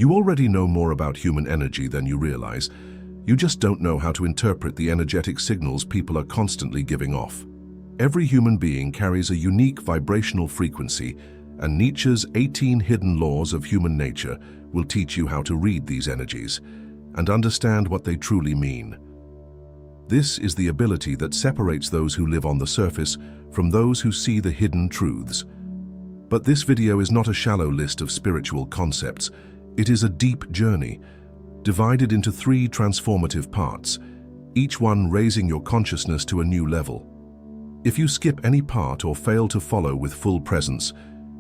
You already know more about human energy than you realize. You just don't know how to interpret the energetic signals people are constantly giving off. Every human being carries a unique vibrational frequency, and Nietzsche's 18 hidden laws of human nature will teach you how to read these energies and understand what they truly mean. This is the ability that separates those who live on the surface from those who see the hidden truths. But this video is not a shallow list of spiritual concepts. It is a deep journey, divided into 3 transformative parts, each one raising your consciousness to a new level. If you skip any part or fail to follow with full presence,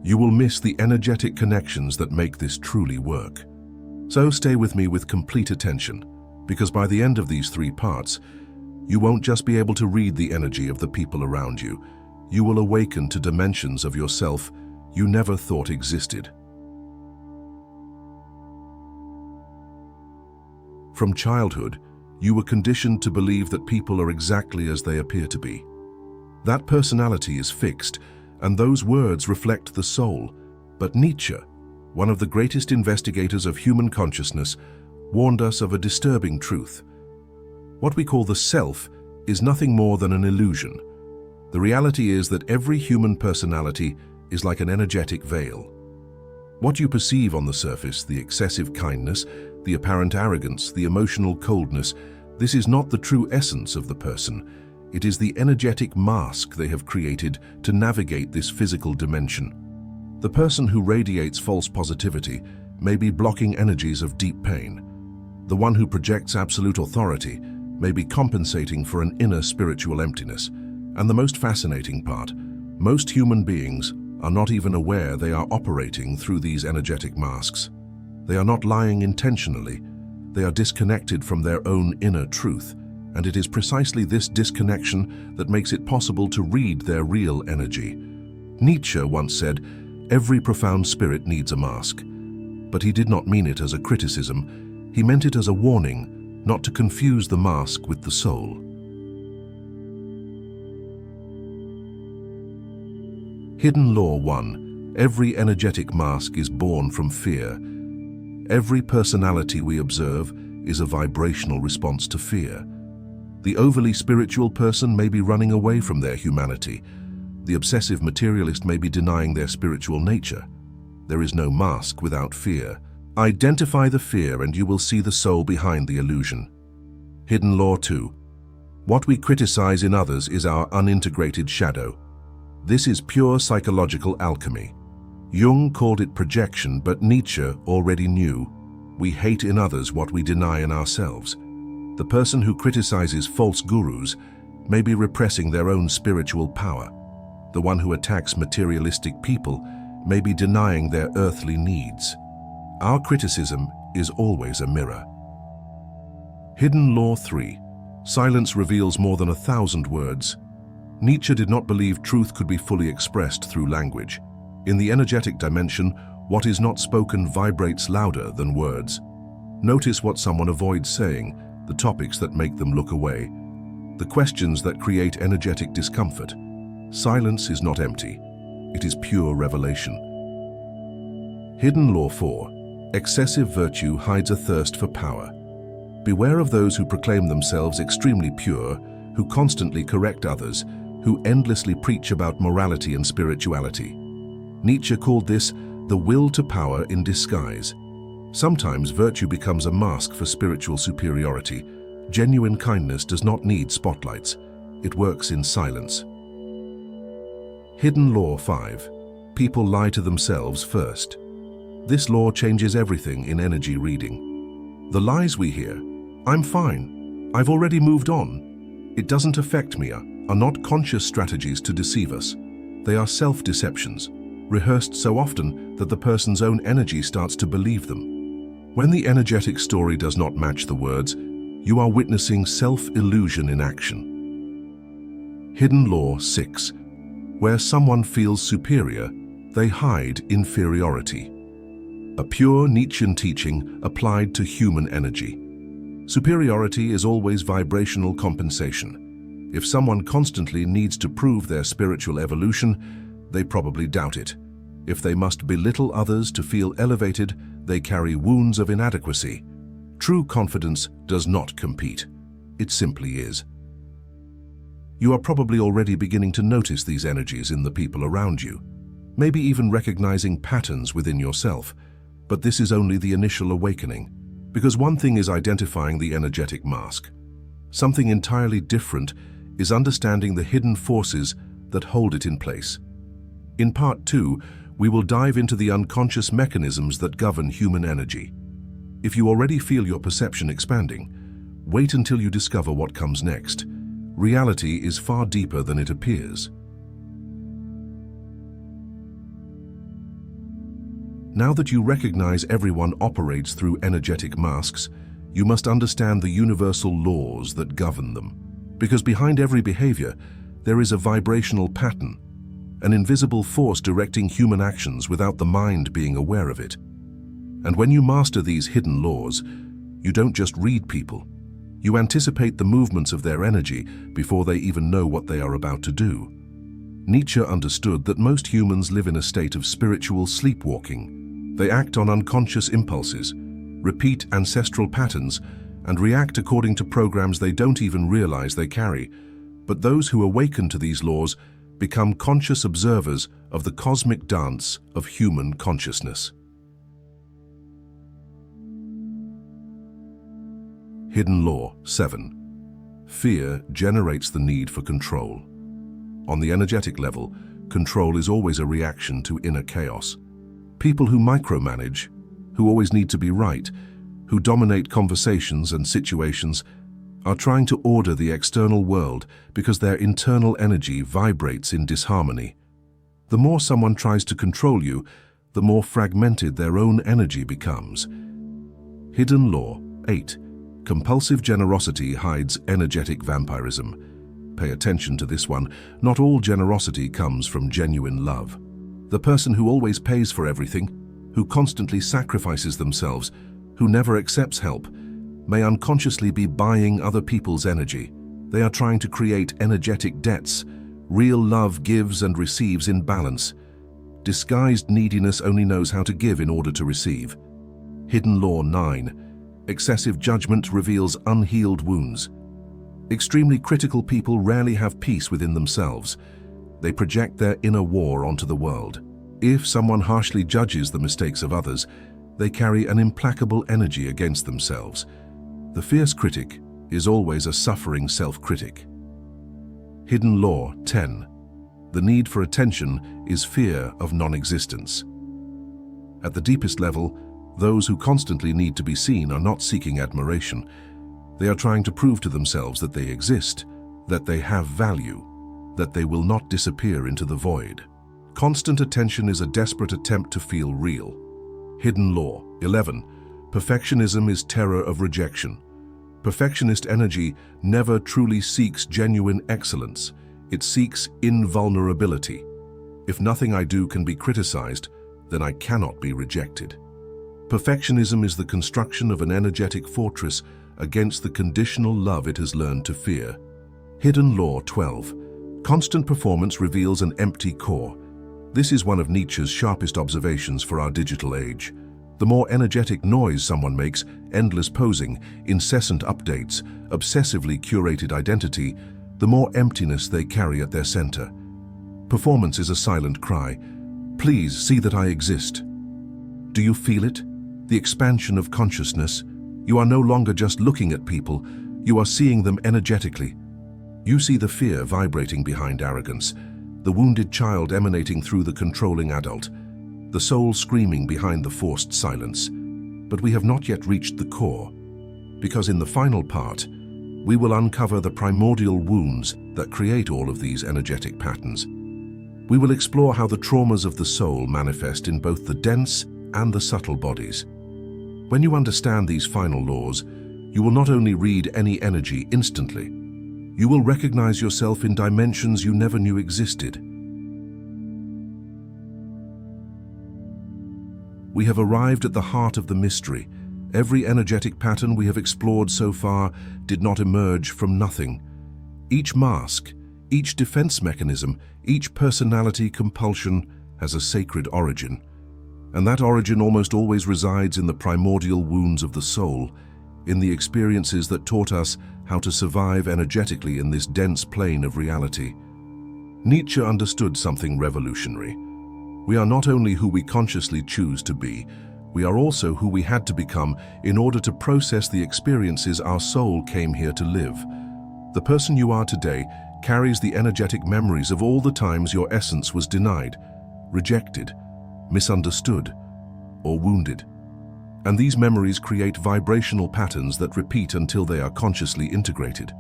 you will miss the energetic connections that make this truly work. So stay with me with complete attention, because by the end of these 3 parts, you won't just be able to read the energy of the people around you. You will awaken to dimensions of yourself you never thought existed. From childhood, you were conditioned to believe that people are exactly as they appear to be. That personality is fixed, and those words reflect the soul. But Nietzsche, one of the greatest investigators of human consciousness, warned us of a disturbing truth. What we call the self is nothing more than an illusion. The reality is that every human personality is like an energetic veil. What you perceive on the surface, the excessive kindness, the apparent arrogance, the emotional coldness, this is not the true essence of the person. It is the energetic mask they have created to navigate this physical dimension. The person who radiates false positivity may be blocking energies of deep pain. The one who projects absolute authority may be compensating for an inner spiritual emptiness. And the most fascinating part, most human beings are not even aware they are operating through these energetic masks. They are not lying intentionally. They are disconnected from their own inner truth. And it is precisely this disconnection that makes it possible to read their real energy. Nietzsche once said, "Every profound spirit needs a mask." But he did not mean it as a criticism. He meant it as a warning, not to confuse the mask with the soul. Hidden Law 1. Every energetic mask is born from fear. Every personality we observe is a vibrational response to fear. The overly spiritual person may be running away from their humanity. The obsessive materialist may be denying their spiritual nature. There is no mask without fear. Identify the fear and you will see the soul behind the illusion. Hidden Law 2. What we criticize in others is our unintegrated shadow. This is pure psychological alchemy. Jung called it projection, but Nietzsche already knew. We hate in others what we deny in ourselves. The person who criticizes false gurus may be repressing their own spiritual power. The one who attacks materialistic people may be denying their earthly needs. Our criticism is always a mirror. Hidden Law 3. Silence reveals more than 1,000 words. Nietzsche did not believe truth could be fully expressed through language. In the energetic dimension, what is not spoken vibrates louder than words. Notice what someone avoids saying, the topics that make them look away, the questions that create energetic discomfort. Silence is not empty. It is pure revelation. Hidden Law 4. Excessive virtue hides a thirst for power. Beware of those who proclaim themselves extremely pure, who constantly correct others, who endlessly preach about morality and spirituality. Nietzsche called this the will to power in disguise. Sometimes virtue becomes a mask for spiritual superiority. Genuine kindness does not need spotlights. It works in silence. Hidden Law 5. People lie to themselves first. This law changes everything in energy reading. The lies we hear, "I'm fine, I've already moved on, it doesn't affect me," are not conscious strategies to deceive us. They are self-deceptions, rehearsed so often that the person's own energy starts to believe them. When the energetic story does not match the words, you are witnessing self-illusion in action. Hidden Law 6. Where someone feels superior, they hide inferiority. A pure Nietzschean teaching applied to human energy. Superiority is always vibrational compensation. If someone constantly needs to prove their spiritual evolution, they probably doubt it. If they must belittle others to feel elevated, they carry wounds of inadequacy. True confidence does not compete. It simply is. You are probably already beginning to notice these energies in the people around you, maybe even recognizing patterns within yourself. But this is only the initial awakening, because one thing is identifying the energetic mask. Something entirely different is understanding the hidden forces that hold it in place. In Part 2, we will dive into the unconscious mechanisms that govern human energy. If you already feel your perception expanding, wait until you discover what comes next. Reality is far deeper than it appears. Now that you recognize everyone operates through energetic masks, you must understand the universal laws that govern them. Because behind every behavior, there is a vibrational pattern, an invisible force directing human actions without the mind being aware of it. And when you master these hidden laws, you don't just read people. You anticipate the movements of their energy before they even know what they are about to do. Nietzsche understood that most humans live in a state of spiritual sleepwalking. They act on unconscious impulses, repeat ancestral patterns, and react according to programs they don't even realize they carry. But those who awaken to these laws become conscious observers of the cosmic dance of human consciousness. Hidden Law 7. Fear generates the need for control. On the energetic level, control is always a reaction to inner chaos. People who micromanage, who always need to be right, who dominate conversations and situations, are trying to order the external world because their internal energy vibrates in disharmony. The more someone tries to control you, the more fragmented their own energy becomes. Hidden Law 8. Compulsive generosity hides energetic vampirism. Pay attention to this one. Not all generosity comes from genuine love. The person who always pays for everything, who constantly sacrifices themselves, who never accepts help, may unconsciously be buying other people's energy. They are trying to create energetic debts. Real love gives and receives in balance. Disguised neediness only knows how to give in order to receive. Hidden Law 9. Excessive judgment reveals unhealed wounds. Extremely critical people rarely have peace within themselves. They project their inner war onto the world. If someone harshly judges the mistakes of others, they carry an implacable energy against themselves. The fierce critic is always a suffering self-critic. Hidden Law 10. The need for attention is fear of non-existence. At the deepest level, those who constantly need to be seen are not seeking admiration. They are trying to prove to themselves that they exist, that they have value, that they will not disappear into the void. Constant attention is a desperate attempt to feel real. Hidden Law 11. Perfectionism is terror of rejection. Perfectionist energy never truly seeks genuine excellence. It seeks invulnerability. If nothing I do can be criticized, then I cannot be rejected. Perfectionism is the construction of an energetic fortress against the conditional love it has learned to fear. Hidden Law 12. Constant performance reveals an empty core. This is one of Nietzsche's sharpest observations for our digital age. The more energetic noise someone makes, endless posing, incessant updates, obsessively curated identity, the more emptiness they carry at their center. Performance is a silent cry. Please see that I exist. Do you feel it? The expansion of consciousness. You are no longer just looking at people, you are seeing them energetically. You see the fear vibrating behind arrogance, the wounded child emanating through the controlling adult, the soul screaming behind the forced silence. But we have not yet reached the core, because in the final part, we will uncover the primordial wounds that create all of these energetic patterns. We will explore how the traumas of the soul manifest in both the dense and the subtle bodies. When you understand these final laws, you will not only read any energy instantly, you will recognize yourself in dimensions you never knew existed. We have arrived at the heart of the mystery. Every energetic pattern we have explored so far did not emerge from nothing. Each mask, each defense mechanism, each personality compulsion has a sacred origin. And that origin almost always resides in the primordial wounds of the soul, in the experiences that taught us how to survive energetically in this dense plane of reality. Nietzsche understood something revolutionary. We are not only who we consciously choose to be, we are also who we had to become in order to process the experiences our soul came here to live. The person you are today carries the energetic memories of all the times your essence was denied, rejected, misunderstood, or wounded. And these memories create vibrational patterns that repeat until they are consciously integrated.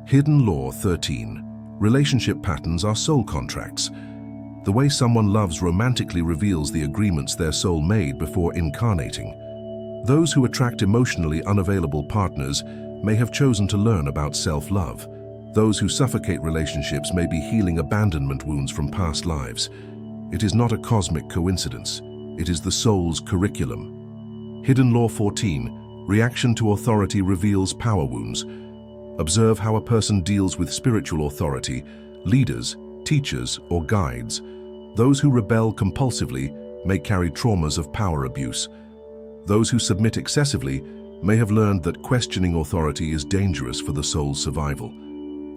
Hidden Law 13. Relationship patterns are soul contracts. The way someone loves romantically reveals the agreements their soul made before incarnating. Those who attract emotionally unavailable partners may have chosen to learn about self-love. Those who suffocate relationships may be healing abandonment wounds from past lives. It is not a cosmic coincidence. It is the soul's curriculum. Hidden Law 14. Reaction to authority reveals power wounds. Observe how a person deals with spiritual authority, leaders, teachers, or guides. Those who rebel compulsively may carry traumas of power abuse. Those who submit excessively may have learned that questioning authority is dangerous for the soul's survival.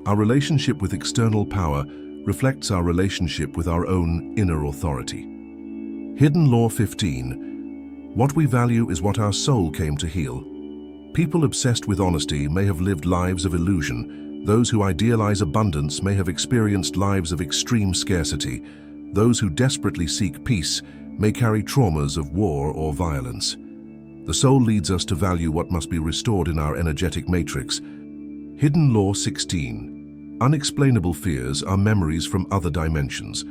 Our relationship with external power reflects our relationship with our own inner authority. Hidden Law 15. What we value is what our soul came to heal. People obsessed with honesty may have lived lives of illusion. Those who idealize abundance may have experienced lives of extreme scarcity. Those who desperately seek peace may carry traumas of war or violence. The soul leads us to value what must be restored in our energetic matrix. Hidden Law 16. Unexplainable fears are memories from other dimensions.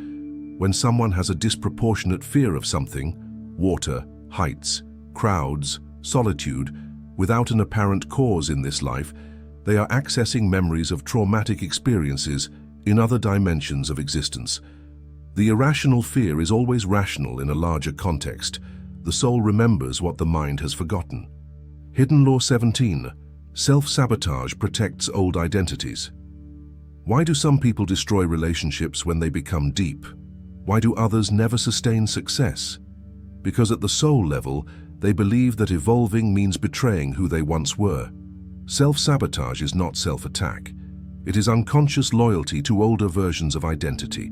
When someone has a disproportionate fear of something, water, heights, crowds, solitude, without an apparent cause in this life, they are accessing memories of traumatic experiences in other dimensions of existence. The irrational fear is always rational in a larger context. The soul remembers what the mind has forgotten. Hidden Law 17. Self-sabotage protects old identities. Why do some people destroy relationships when they become deep? Why do others never sustain success? Because at the soul level, they believe that evolving means betraying who they once were. Self-sabotage is not self-attack. It is unconscious loyalty to older versions of identity.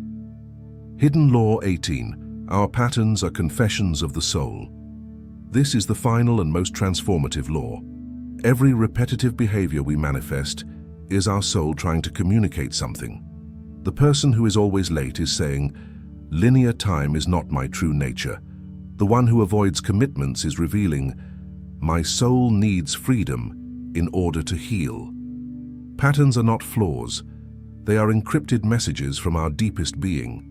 Hidden Law 18. Our patterns are confessions of the soul. This is the final and most transformative law. Every repetitive behavior we manifest is our soul trying to communicate something. The person who is always late is saying, "Linear time is not my true nature." The one who avoids commitments is revealing, "My soul needs freedom in order to heal." Patterns are not flaws. They are encrypted messages from our deepest being.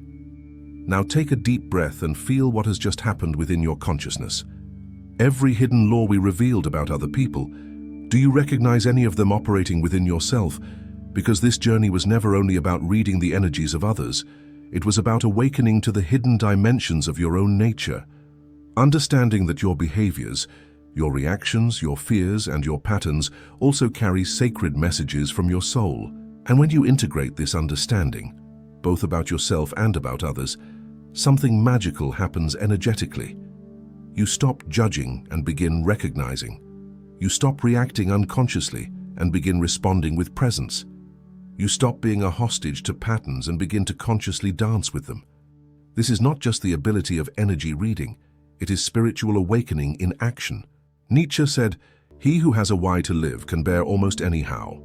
Now take a deep breath and feel what has just happened within your consciousness. Every hidden law we revealed about other people, do you recognize any of them operating within yourself? Because this journey was never only about reading the energies of others, it was about awakening to the hidden dimensions of your own nature. Understanding that your behaviors, your reactions, your fears, and your patterns also carry sacred messages from your soul. And when you integrate this understanding, both about yourself and about others, something magical happens energetically. You stop judging and begin recognizing. You stop reacting unconsciously and begin responding with presence. You stop being a hostage to patterns and begin to consciously dance with them. This is not just the ability of energy reading, it is spiritual awakening in action. Nietzsche said, "He who has a why to live can bear almost any how."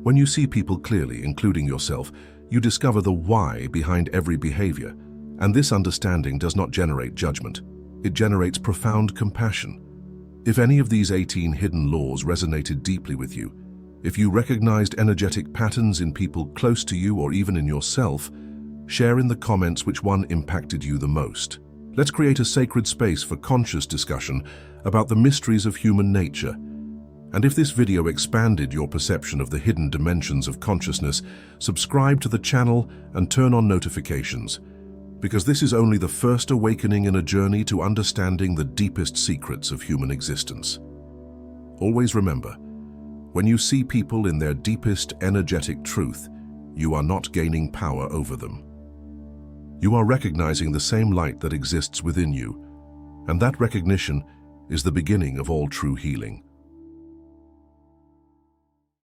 When you see people clearly, including yourself, you discover the why behind every behavior, and this understanding does not generate judgment. It generates profound compassion. If any of these 18 hidden laws resonated deeply with you, if you recognized energetic patterns in people close to you or even in yourself, share in the comments which one impacted you the most. Let's create a sacred space for conscious discussion about the mysteries of human nature. And if this video expanded your perception of the hidden dimensions of consciousness, subscribe to the channel and turn on notifications, because this is only the first awakening in a journey to understanding the deepest secrets of human existence. Always remember, when you see people in their deepest energetic truth, you are not gaining power over them. You are recognizing the same light that exists within you, and that recognition is the beginning of all true healing.